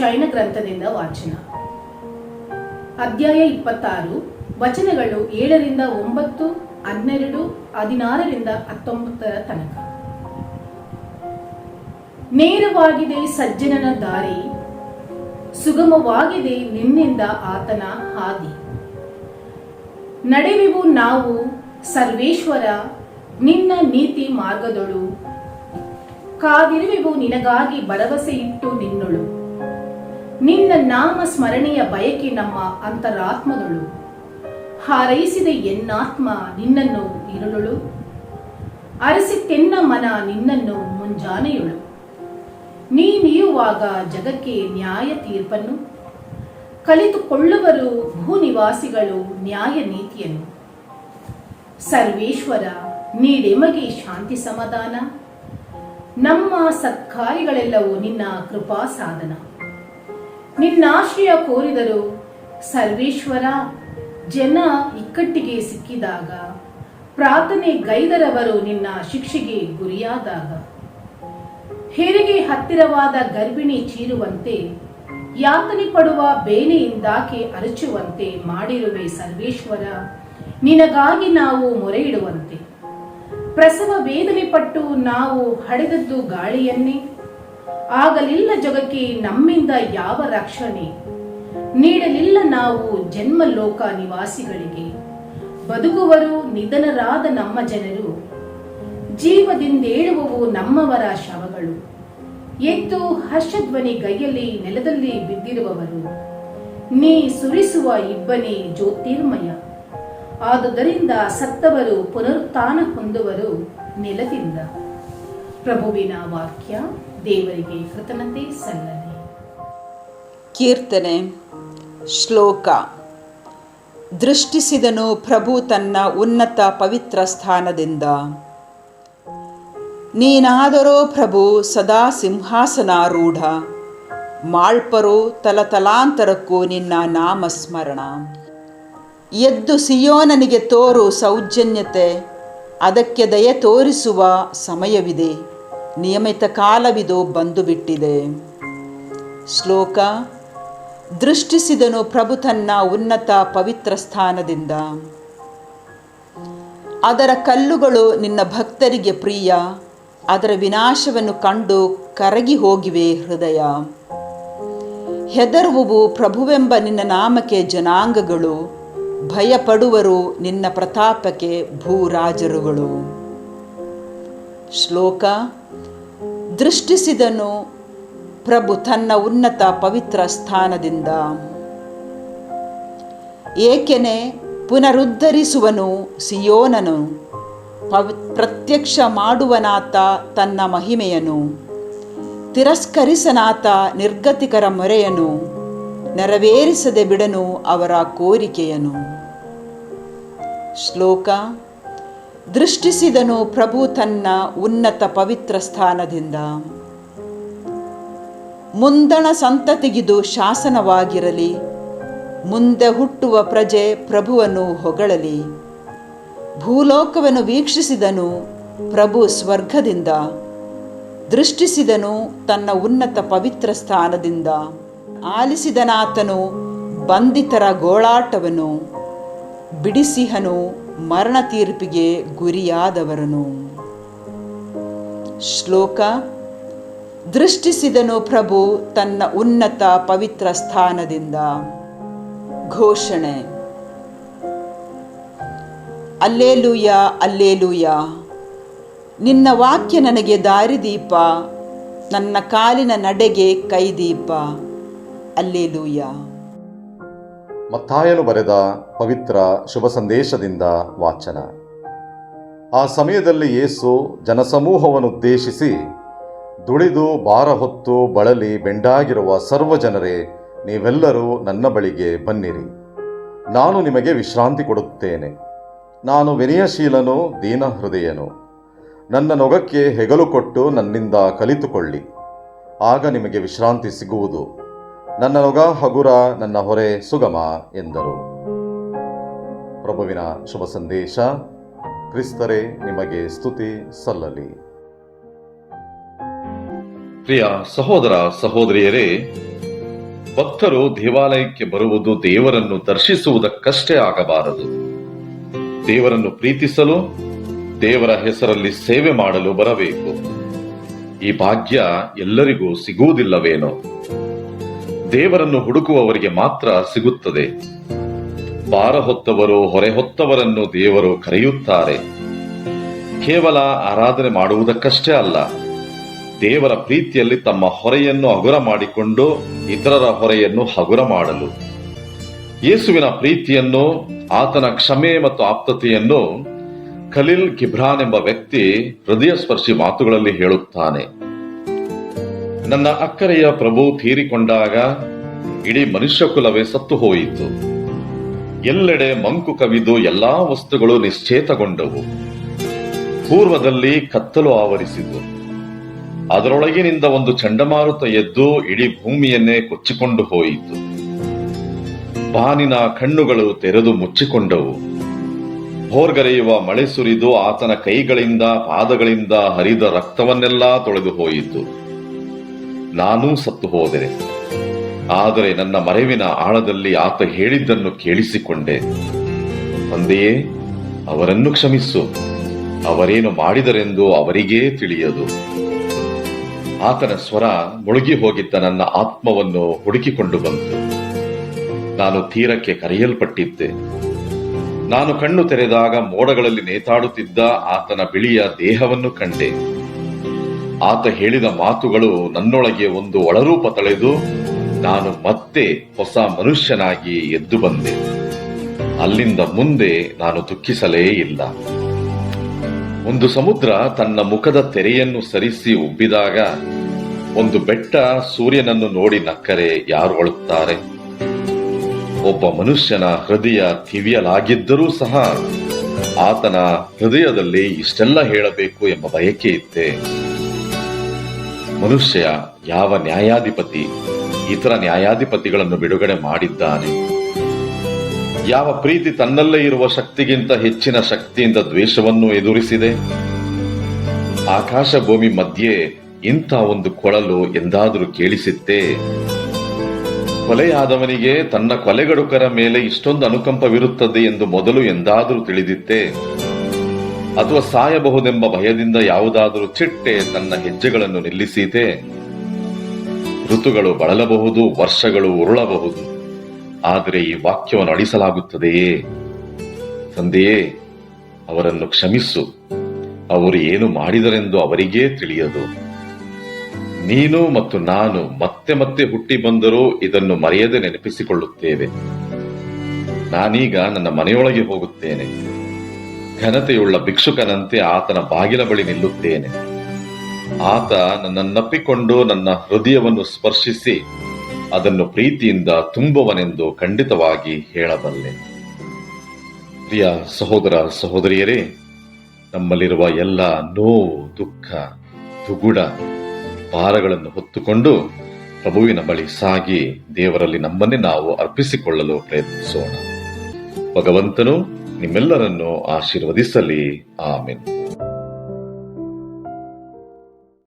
ಯೆಶಾಯನ ಗ್ರಂಥದಿಂದ ವಾಚನ. ಅಧ್ಯಾಯ 26, ವಚನಗಳು 7-9, 12, 16-19 ತನಕ. ನೇರವಾಗಿದೆ ಸಜ್ಜನನ ದಾರಿ, ಸುಗಮವಾಗಿದೆ ನಿನ್ನಿಂದ ಆತನ ಹಾದಿ. ನಡೆವೆವು ನಾವು ಸರ್ವೇಶ್ವರ ನಿನ್ನ ನೀತಿ ಮಾರ್ಗದೊಳು, ಕಾದಿರುವೆವು ನಿನಗಾಗಿ ಭರವಸೆ ಇಟ್ಟು ನಿನ್ನೊಳು. ನಿನ್ನ ನಾಮ ಸ್ಮರಣೆಯ ಬಯಕೆ ನಮ್ಮ ಅಂತರಾತ್ಮದೊಳು, ಹಾರೈಸಿದ ಎನ್ನಾತ್ಮ ನಿನ್ನನ್ನು ಇರುಳೊಳು. ಅರಸಿತೆನ್ನ ಮನ ನಿನ್ನನ್ನು ಮುಂಜಾನೆಯೊಳು. ನೀನಿಯುವಾಗ ಜಗಕ್ಕೆ ನ್ಯಾಯ ತೀರ್ಪನ್ನು, ಕಲಿತುಕೊಳ್ಳುವರು ಭೂನಿವಾಸಿಗಳು ನ್ಯಾಯ ನೀತಿಯನ್ನು. ಸರ್ವೇಶ್ವರ ನೀಡೆಮಗೆ ಶಾಂತಿ ಸಮಾಧಾನ, ನಮ್ಮ ಸತ್ಕಾರ್ಯಗಳೆಲ್ಲವೂ ನಿನ್ನ ಕೃಪಾ ಸಾಧನ. ನಿನ್ನಾಶ್ರಯ ಕೋರಿದರು ಸರ್ವೇಶ್ವರ, ಜನ ಇಕ್ಕಟ್ಟಿಗೆ ಸಿಕ್ಕಿದಾಗ, ಪ್ರಾರ್ಥನೆ ಗೈದರವರು ನಿನ್ನ ಶಿಕ್ಷೆಗೆ ಗುರಿಯಾದಾಗ. ಹೆರಿಗೆ ಹತ್ತಿರವಾದ ಗರ್ಭಿಣಿ ಚೀರುವಂತೆ, ಯಾತನೆ ಪಡುವ ಬೇನೆಯಿಂದಾಕೆ ಅರಚುವಂತೆ ಮಾಡಿರುವೆ ಸರ್ವೇಶ್ವರ, ನಿನಗಾಗಿ ನಾವು ಮೊರೆ ಇಡುವಂತೆ. ಪ್ರಸವ ವೇದನೆ ಪಟ್ಟು ನಾವು ಹಡೆದದ್ದು ಗಾಳಿಯನ್ನೇ, ಆಗಲಿಲ್ಲ ಜಗಕ್ಕೆ ನಮ್ಮಿಂದ ಯಾವ ರಕ್ಷಣೆ. ನೀಡಲಿಲ್ಲ ನಾವು ಜನ್ಮಲೋಕ ನಿವಾಸಿಗಳಿಗೆ, ಬದುಕುವರು ನಿಧನರಾದ ನಮ್ಮ ಜನರು. ಜೀವದಿಂದೇಳುವವು ನಮ್ಮವರ ಶವಗಳು, ಎದ್ದು ಹರ್ಷಧ್ವನಿ ಗೈಯಲ್ಲಿ ನೆಲದಲ್ಲಿ ಬಿದ್ದಿರುವವರು. ನೀ ಸುರಿಸುವ ಇಬ್ಬನಿ ಜ್ಯೋತಿರ್ಮಯ, ಆದುದರಿಂದ ಸತ್ತವರು ಪುನರುತ್ಥಾನ ಹೊಂದುವರು ನೆಲದಿಂದ. ಪ್ರಭುವಿನ ವಾಕ್ಯ. ದೇವರಿಗೆ ಕೃತಜ್ಞತೆ ಸಲ್ಲಲಿ. ಕೀರ್ತನೆ. ಶ್ಲೋಕ. ದೃಷ್ಟಿಸಿದನು ಪ್ರಭು ತನ್ನ ಉನ್ನತ ಪವಿತ್ರ ಸ್ಥಾನದಿಂದ. ನೀನಾದರೋ ಪ್ರಭು ಸದಾ ಸಿಂಹಾಸನಾರೂಢ, ಮಾಳ್ಪರೋ ತಲತಲಾಂತರಕ್ಕೂ ನಿನ್ನ ನಾಮಸ್ಮರಣ. ಎದ್ದು ಸಿಯೋನನಿಗೆ ತೋರು ಸೌಜನ್ಯತೆ, ಅದಕ್ಕೆ ದಯೆ ತೋರಿಸುವ ಸಮಯವಿದೆ, ನಿಯಮಿತ ಕಾಲವಿದು ಬಂದು ಬಿಟ್ಟಿದೆ. ಶ್ಲೋಕ. ದೃಷ್ಟಿಸಿದನು ಪ್ರಭು ತನ್ನ ಉನ್ನತ ಪವಿತ್ರ ಸ್ಥಾನದಿಂದ. ಅದರ ಕಲ್ಲುಗಳು ನಿನ್ನ ಭಕ್ತರಿಗೆ ಪ್ರಿಯ, ಅದರ ವಿನಾಶವನ್ನು ಕಂಡು ಕರಗಿ ಹೋಗಿವೆ ಹೃದಯ. ಹೆದರುವುವು ಪ್ರಭುವೆಂಬ ನಿನ್ನ ನಾಮಕ್ಕೆ ಜನಾಂಗಗಳು, ಭಯಪಡುವರು ನಿನ್ನ ಪ್ರತಾಪಕ್ಕೆ ಭೂರಾಜರುಗಳು. ಶ್ಲೋಕ. ದೃಷ್ಟಿಸಿದನು ಪ್ರಭು ತನ್ನ ಉನ್ನತ ಪವಿತ್ರ ಸ್ಥಾನದಿಂದ. ಏಕೆನೆ ಪುನರುದ್ಧರಿಸುವನು ಸಿಯೋನನು, ಪ್ರತ್ಯಕ್ಷ ಮಾಡುವನಾತ ತನ್ನ ಮಹಿಮೆಯನು. ತಿರಸ್ಕರಿಸನಾತ ನಿರ್ಗತಿಕರ ಮೊರೆಯನು, ನೆರವೇರಿಸದೆ ಬಿಡನು ಅವರ ಕೋರಿಕೆಯನು. ಶ್ಲೋಕ. ದೃಷ್ಟಿಸಿದನು ಪ್ರಭು ತನ್ನ ಉನ್ನತ ಪವಿತ್ರ ಸ್ಥಾನದಿಂದ. ಮುಂದಣ ಸಂತತಿಗಿದು ಶಾಸನವಾಗಿರಲಿ, ಮುಂದೆ ಹುಟ್ಟುವ ಪ್ರಜೆ ಪ್ರಭುವನ್ನು ಹೊಗಳಲಿ. ಭೂಲೋಕವನ್ನು ವೀಕ್ಷಿಸಿದನು ಪ್ರಭು ಸ್ವರ್ಗದಿಂದ, ದೃಷ್ಟಿಸಿದನು ತನ್ನ ಉನ್ನತ ಪವಿತ್ರ ಸ್ಥಾನದಿಂದ. ಆಲಿಸಿದನಾತನು ಬಂಧಿತರ ಗೋಳಾಟವನು, ಬಿಡಿಸಿಹನು ಮರಣ ತೀರ್ಪಿಗೆ ಗುರಿಯಾದವರನು. ಶ್ಲೋಕ. ದೃಷ್ಟಿಸಿದನು ಪ್ರಭು ತನ್ನ ಉನ್ನತ ಪವಿತ್ರ ಸ್ಥಾನದಿಂದ. ಘೋಷಣೆ. Alleluia, alleluia. ನಿನ್ನ ವಾಕ್ಯ ನನಗೆ ದಾರಿದೀಪ, ನನ್ನ ಕಾಲಿನ ನಡೆಗೆ ಕೈದೀಪ. ಅಲ್ಲೇಲೂಯ. ಮತ್ತಾಯನು ಬರೆದ ಪವಿತ್ರ ಶುಭ ಸಂದೇಶದಿಂದ ವಾಚನ. ಆ ಸಮಯದಲ್ಲಿ ಯೇಸು ಜನಸಮೂಹವನ್ನುದ್ದೇಶಿಸಿ, ದುಡಿದು ಭಾರ ಹೊತ್ತು ಬಳಲಿ ಬೆಂಡಾಗಿರುವ ಸರ್ವ ಜನರೇ, ನೀವೆಲ್ಲರೂ ನನ್ನ ಬಳಿಗೆ ಬನ್ನಿರಿ, ನಾನು ನಿಮಗೆ ವಿಶ್ರಾಂತಿ ಕೊಡುತ್ತೇನೆ. ನಾನು ವಿನಯಶೀಲನು ದೀನ ಹೃದಯನು, ನನ್ನ ನೊಗಕ್ಕೆ ಹೆಗಲು ಕೊಟ್ಟು ನನ್ನಿಂದ ಕಲಿತುಕೊಳ್ಳಿ, ಆಗ ನಿಮಗೆ ವಿಶ್ರಾಂತಿ ಸಿಗುವುದು. ನನ್ನ ನೊಗ ಹಗುರ, ನನ್ನ ಹೊರೆ ಸುಗಮ ಎಂದರು. ಪ್ರಭುವಿನ ಶುಭ ಸಂದೇಶ. ಕ್ರಿಸ್ತರೇ, ನಿಮಗೆ ಸ್ತುತಿ ಸಲ್ಲಲಿ. ಪ್ರಿಯ ಸಹೋದರ ಸಹೋದರಿಯರೇ, ಭಕ್ತರು ದೇವಾಲಯಕ್ಕೆ ಬರುವುದು ದೇವರನ್ನು ದರ್ಶಿಸುವುದಕ್ಕಷ್ಟೇ ಆಗಬಾರದು. ದೇವರನ್ನು ಪ್ರೀತಿಸಲು, ದೇವರ ಹೆಸರಲ್ಲಿ ಸೇವೆ ಮಾಡಲು ಬರಬೇಕು. ಈ ಭಾಗ್ಯ ಎಲ್ಲರಿಗೂ ಸಿಗುವುದಿಲ್ಲವೇನೋ. ದೇವರನ್ನು ಹುಡುಕುವವರಿಗೆ ಮಾತ್ರ ಸಿಗುತ್ತದೆ. ಭಾರ ಹೊತ್ತವರು, ಹೊರೆ ಹೊತ್ತವರನ್ನು ದೇವರು ಕರೆಯುತ್ತಾರೆ. ಕೇವಲ ಆರಾಧನೆ ಮಾಡುವುದಕ್ಕಷ್ಟೇ ಅಲ್ಲ, ದೇವರ ಪ್ರೀತಿಯಲ್ಲಿ ತಮ್ಮ ಹೊರೆಯನ್ನು ಹಗುರ ಮಾಡಿಕೊಂಡು ಇತರರ ಹೊರೆಯನ್ನು ಹಗುರ ಮಾಡಲು. ಯೇಸುವಿನ ಪ್ರೀತಿಯನ್ನು, ಆತನ ಕ್ಷಮೆ ಮತ್ತು ಆಪ್ತತೆಯನ್ನು ಖಲೀಲ್ ಗಿಬ್ರಾನ್ ಎಂಬ ವ್ಯಕ್ತಿ ಹೃದಯ ಸ್ಪರ್ಶಿ ಮಾತುಗಳಲ್ಲಿ ಹೇಳುತ್ತಾನೆ. ನನ್ನ ಅಕ್ಕರೆಯ ಪ್ರಭು ತೀರಿಕೊಂಡಾಗ ಇಡೀ ಮನುಷ್ಯ ಕುಲವೇ ಸತ್ತು ಹೋಯಿತು. ಎಲ್ಲೆಡೆ ಮಂಕು ಕವಿದು ಎಲ್ಲಾ ವಸ್ತುಗಳು ನಿಶ್ಚೇತಗೊಂಡವು. ಪೂರ್ವದಲ್ಲಿ ಕತ್ತಲು ಆವರಿಸಿತು. ಅದರೊಳಗಿನಿಂದ ಒಂದು ಚಂಡಮಾರುತ ಎದ್ದು ಇಡೀ ಭೂಮಿಯನ್ನೇ ಕೊಚ್ಚಿಕೊಂಡು ಹೋಯಿತು. ಬಾನಿನ ಕಣ್ಣುಗಳು ತೆರೆದು ಮುಚ್ಚಿಕೊಂಡವು. ಭೋರ್ಗರೆಯುವ ಮಳೆ ಸುರಿದು ಆತನ ಕೈಗಳಿಂದ ಪಾದಗಳಿಂದ ಹರಿದ ರಕ್ತವನ್ನೆಲ್ಲ ತೊಳೆದು ಹೋಯಿತು. ನಾನೂ ಸತ್ತು ಹೋದೆ. ಆದರೆ ನನ್ನ ಮರೆವಿನ ಆಳದಲ್ಲಿ ಆತ ಹೇಳಿದ್ದನ್ನು ಕೇಳಿಸಿಕೊಂಡೆ. ತಂದೆಯೇ, ಅವರನ್ನು ಕ್ಷಮಿಸು, ಅವರೇನು ಮಾಡಿದರೆಂದು ಅವರಿಗೇ ತಿಳಿಯದು. ಆತನ ಸ್ವರ ಮುಳುಗಿ ಹೋಗಿದ್ದ ನನ್ನ ಆತ್ಮವನ್ನು ಹುಡುಕಿಕೊಂಡು ಬಂತು. ನಾನು ತೀರಕ್ಕೆ ಕರೆಯಲ್ಪಟ್ಟಿದ್ದೆ. ನಾನು ಕಣ್ಣು ತೆರೆದಾಗ ಮೋಡಗಳಲ್ಲಿ ನೇತಾಡುತ್ತಿದ್ದ ಆತನ ಬಿಳಿಯ ದೇಹವನ್ನು ಕಂಡೆ. ಆತ ಹೇಳಿದ ಮಾತುಗಳು ನನ್ನೊಳಗೆ ಒಂದು ಒಳರೂಪ ತಳೆದು ನಾನು ಮತ್ತೆ ಹೊಸ ಮನುಷ್ಯನಾಗಿ ಎದ್ದು ಬಂದೆ. ಅಲ್ಲಿಂದ ಮುಂದೆ ನಾನು ದುಃಖಿಸಲೇ ಇಲ್ಲ. ಒಂದು ಸಮುದ್ರ ತನ್ನ ಮುಖದ ತೆರೆಯನ್ನು ಸರಿಸಿ ಉಬ್ಬಿದಾಗ ಒಂದು ಬೆಟ್ಟ ಸೂರ್ಯನನ್ನು ನೋಡಿ ನಕ್ಕರೆ ಯಾರು ಅಳುತ್ತಾರೆ? ಒಬ್ಬ ಮನುಷ್ಯನ ಹೃದಯ ತಿವಿಯಲಾಗಿದ್ದರೂ ಸಹ ಆತನ ಹೃದಯದಲ್ಲಿ ಇಷ್ಟೆಲ್ಲ ಹೇಳಬೇಕು ಎಂಬ ಬಯಕೆ ಇತ್ತೆ. ಮನುಷ್ಯ ಯಾವ ನ್ಯಾಯಾಧಿಪತಿ ಇತರ ನ್ಯಾಯಾಧಿಪತಿಗಳನ್ನು ಬಿಡುಗಡೆ ಮಾಡಿದ್ದಾನೆ? ಯಾವ ಪ್ರೀತಿ ತನ್ನಲ್ಲೇ ಇರುವ ಶಕ್ತಿಗಿಂತ ಹೆಚ್ಚಿನ ಶಕ್ತಿಯಿಂದ ದ್ವೇಷವನ್ನು ಎದುರಿಸಿದೆ? ಆಕಾಶ ಭೂಮಿ ಮಧ್ಯೆ ಇಂಥ ಒಂದು ಕೊಳಲು ಎಂದಾದರೂ ಕೇಳಿಸಿತ್ತೇ? ಕೊಲೆಯಾದವನಿಗೆ ತನ್ನ ಕೊಲೆಗಡುಕರ ಮೇಲೆ ಇಷ್ಟೊಂದು ಅನುಕಂಪವಿರುತ್ತದೆ ಎಂದು ಮೊದಲು ಎಂದಾದರೂ ತಿಳಿದಿತ್ತೇ? ಅಥವಾ ಸಾಯಬಹುದೆಂಬ ಭಯದಿಂದ ಯಾವುದಾದರೂ ಚಿಟ್ಟೆ ತನ್ನ ಹೆಜ್ಜೆಗಳನ್ನು ನಿಲ್ಲಿಸಿತೆ? ಋತುಗಳು ಬಳಲಬಹುದು, ವರ್ಷಗಳು ಉರುಳಬಹುದು, ಆದರೆ ಈ ವಾಕ್ಯವನ್ನು ಅಳಿಸಲಾಗುತ್ತದೆಯೇ? ತಂದೆಯೇ, ಅವರನ್ನು ಕ್ಷಮಿಸು, ಅವರು ಏನು ಮಾಡಿದರೆಂದು ಅವರಿಗೇ ತಿಳಿಯದು. ನೀನು ಮತ್ತು ನಾನು ಮತ್ತೆ ಮತ್ತೆ ಹುಟ್ಟಿ ಬಂದರೂ ಇದನ್ನು ಮರೆಯದೆ ನೆನಪಿಸಿಕೊಳ್ಳುತ್ತೇವೆ. ನಾನೀಗ ನನ್ನ ಮನೆಯೊಳಗೆ ಹೋಗುತ್ತೇನೆ. ಘನತೆಯುಳ್ಳ ಭಿಕ್ಷುಕನಂತೆ ಆತನ ಬಾಗಿಲ ಬಳಿ ನಿಲ್ಲುತ್ತೇನೆ. ಆತ ನನ್ನನ್ನಪ್ಪಿಕೊಂಡು ನನ್ನ ಹೃದಯವನ್ನು ಸ್ಪರ್ಶಿಸಿ ಅದನ್ನು ಪ್ರೀತಿಯಿಂದ ತುಂಬುವನೆಂದು ಖಂಡಿತವಾಗಿ ಹೇಳಬಲ್ಲೆ. ಪ್ರಿಯ ಸಹೋದರ ಸಹೋದರಿಯರೇ, ನಮ್ಮಲ್ಲಿರುವ ಎಲ್ಲ ನೋವು, ದುಃಖ, ದುಗುಡ, ಭಾರಗಳನ್ನು ಹೊತ್ತುಕೊಂಡು ಪ್ರಭುವಿನ ಬಳಿ ಸಾಗಿ ದೇವರಲ್ಲಿ ನಮ್ಮನ್ನೇ ನಾವು ಅರ್ಪಿಸಿಕೊಳ್ಳಲು ಪ್ರಯತ್ನಿಸೋಣ. ಭಗವಂತನು ನಿಮ್ಮೆಲ್ಲರನ್ನು ಆಶೀರ್ವದಿಸಲಿ. ಆಮೆನ್.